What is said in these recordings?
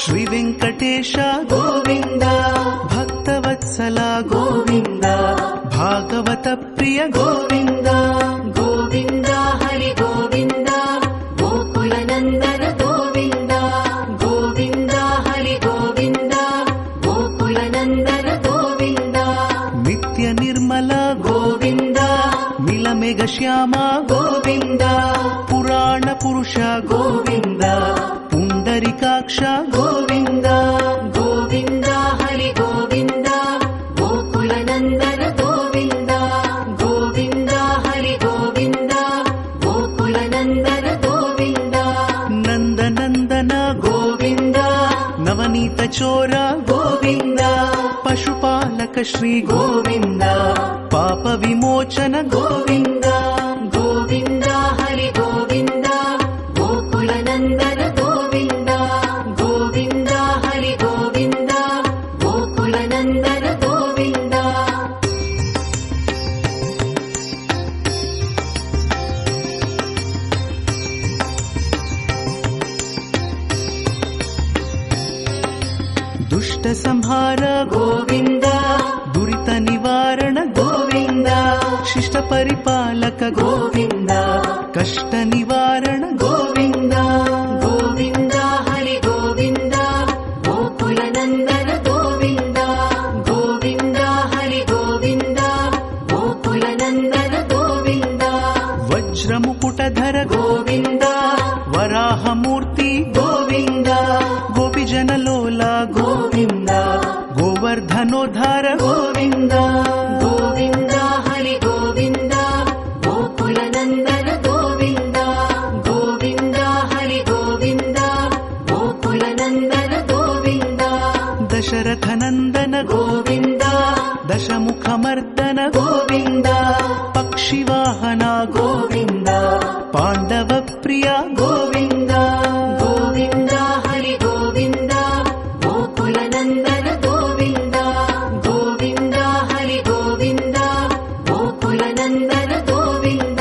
ಶ್ರೀ ವೆಂಕಟೇಶ ಗೋವಿಂದ, ಭಕ್ತವತ್ಸಲ ಗೋವಿಂದ, ಭಾಗವತ ಪ್ರಿಯ ಗೋವಿಂದ, ಗೋವಿಂದ ಹರಿ ಗೋವಿಂದ, ಗೋಕುಲ ನಂದನ ಗೋವಿಂದ, ಗೋವಿಂದ ಹರಿ ಗೋವಿಂದ, ಗೋಕುಲ ನಂದನ ಗೋವಿಂದ, ನಿತ್ಯ ನಿರ್ಮಲ ಗೋವಿಂದ, ನೀಲಮೇಘ ಶ್ಯಾಮ ಗೋವಿಂದ, ಪುರಾಣ ಪುರುಷ ಗೋವಿಂದ, ಪುಂಡರಿಕಾಕ್ಷ ಗೋವಿಂದ, ಗೋವಿಂದ ಹರಿ ಗೋವಿಂದ, ಗೋಕುಲ ನಂದನ ಗೋವಿಂದ, ಗೋವಿಂದ ಹರಿ ಗೋವಿಂದ, ಗೋಕುಲ ನಂದನ ಗೋವಿಂದ, ನಂದನಂದನ ಗೋವಿಂದ, ನವನೀತ ಚೋರ ಗೋವಿಂದ, ಪಶುಪಾಲಕ ಶ್ರೀ ಗೋವಿಂದ, ಪಾಪ ವಿಮೋಚನ ಗೋವಿಂದ, ಗೋವಿಂದ ಹರಿ ಗೋವಿಂದ, ಗೋಕುಲ ನಂದನ ಗೋವಿಂದ, ಗೋವಿಂದ ಹರಿ ಗೋವಿಂದ, ಗೋಕುಲ ನಂದನ ಗೋವಿಂದ, ದುಷ್ಟ ಸಂಹಾರ ಗೋವಿಂದ, ದುರಿತ ನಿವಾರಣ ಗೋವಿಂದ, ಶಿಷ್ಟ ಪರಿಪಾಲಕ ಗೋವಿಂದ, ಕಷ್ಟ ನಿವಾರಣ ಗೋವಿಂದ, ಗೋವಿಂದ ಹರಿ ಗೋವಿಂದ, ಗೋಕುಲ ನಂದನ ಗೋವಿಂದ, ಗೋವಿಂದ ಹರಿ ಗೋವಿಂದ, ಗೋಕುಲ ನಂದನ ಗೋವಿಂದ, ವಜ್ರ ಮುಕುಟಧರ ಗೋವಿಂದ, ವರಾಹ ಮೂರ್ತಿ ಗೋವಿಂದ, ಗೋಪಿಜನ ಲೋಲ ಗೋವಿಂದ, ಗೋವರ್ಧನೋದ್ಧಾರ ಗೋವಿಂದ, ಗೋವಿಂದ ಹರಿ ಗೋವಿಂದ, ಗೋಕುಲ ನಂದನ ಗೋವಿಂದ, ಗೋವಿಂದ ಹರಿ ಗೋವಿಂದ, ಗೋಕುಲ ನಂದನ ಗೋವಿಂದ, ದಶರಥ ನಂದನ ಗೋವಿಂದ, ದಶಮುಖ ಮರ್ದನ ಗೋವಿಂದ, ಪಕ್ಷಿವಾಹನ ಗೋವಿಂದ, ಪಾಂಡವ ಪ್ರಿಯ ಗೋವಿಂದ, ಗೋವಿಂದ ಹರಿ ಗೋವಿಂದ, ಗೋಕುಲ ನಂದನ ಗೋವಿಂದ, ಗೋವಿಂದ ಹರಿ ಗೋವಿಂದ, ಗೋಕುಲ ನಂದನ ಗೋವಿಂದ,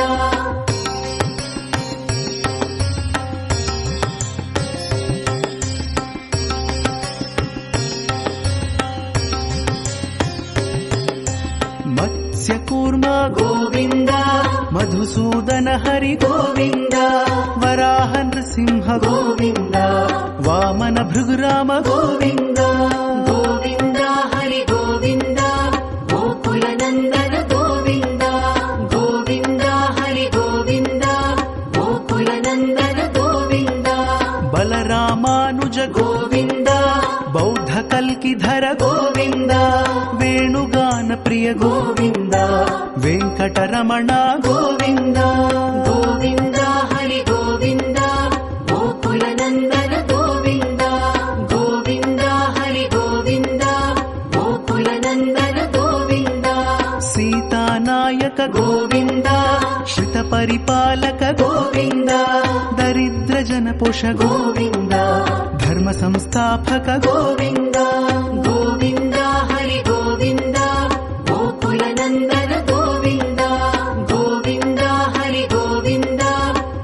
ಮತ್ಸ್ಯ ಕೂರ್ಮ ಗೋವಿಂದ, ಮಧುಸೂದನ ಹರಿ ಗೋವಿಂದ, ವರಾಹ ನೃಸಿಂಹ ಗೋವಿಂದ, ವಾಮನ ಭೃಗುರಾಮ ಗೋವಿಂದ, ಗೋವಿಂದ ಹರಿ ಗೋವಿಂದ, ಗೋಕುಲ ನಂದನ ಗೋವಿಂದ, ಗೋವಿಂದ ಹರಿ ಗೋವಿಂದ, ಗೋಕುಲ ನಂದನ ಗೋವಿಂದ, ಬಲರಾಮಾನುಜ ಗೋವಿಂದ, ಬೌದ್ಧ ಕಲ್ಕಿಧರ ಗೋವಿಂದ, ವೇಣುಗಾನ ಪ್ರಿಯ ಗೋವಿಂದ, ವೆಂಕಟರಮಣ ಗೋವಿಂದ, ಗೋವಿಂದ ಹರಿ ಗೋವಿಂದ, ಗೋಕುಲ ನಂದನ ಗೋವಿಂದ, ಗೋವಿಂದ ಹರಿ ಗೋವಿಂದ, ಗೋಕುಲ ನಂದನ ಗೋವಿಂದ, ಸೀತಾನಾಯಕ ಗೋವಿಂದ, ಶ್ರಿತ ಪರಿಪಾಲಕ ಗೋವಿಂದ, ದರಿದ್ರ ಜನಪೋಷ ಗೋವಿಂದ, ಧರ್ಮ ಸಂಸ್ಥಾಪಕ ಗೋವಿಂದ, ಗೋವಿಂದ ಹರಿ ಗೋವಿಂದ, ಗೋಕುಲ ನಂದನ ಗೋವಿಂದ, ಗೋವಿಂದ ಹರಿ ಗೋವಿಂದ,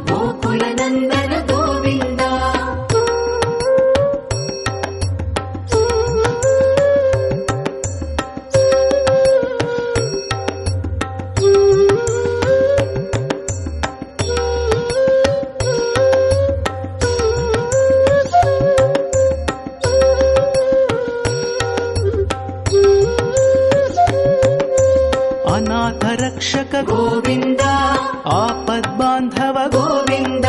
ಗೋಕುಲ ನಂದನ ಗೋವಿಂದ, ಅನಾಥ ರಕ್ಷಕ ಗೋವಿಂದ, ಆಪದ್ಬಾಂಧವ ಗೋವಿಂದ,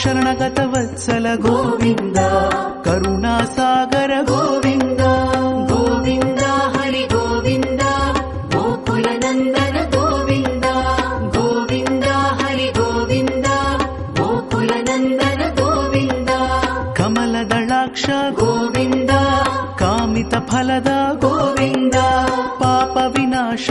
ಶರಣಗತ ವತ್ಸಲ ಗೋವಿಂದ, ಕರುಣಾಸಾಗರ ಗೋವಿಂದ, ಗೋವಿಂದ ಹರಿ ಗೋವಿಂದ, ಗೋಕುಲ ನಂದನ ಗೋವಿಂದ, ಗೋವಿಂದ ಹರಿ ಗೋವಿಂದ, ಗೋಕುಲ ನಂದನ ಗೋವಿಂದ, ಕಮಲದಳಾಕ್ಷ ಗೋವಿಂದ, ಕಾಮಿತ ಫಲದ ಗೋವಿಂದ, ಪಾಪ ವಿನಾಶ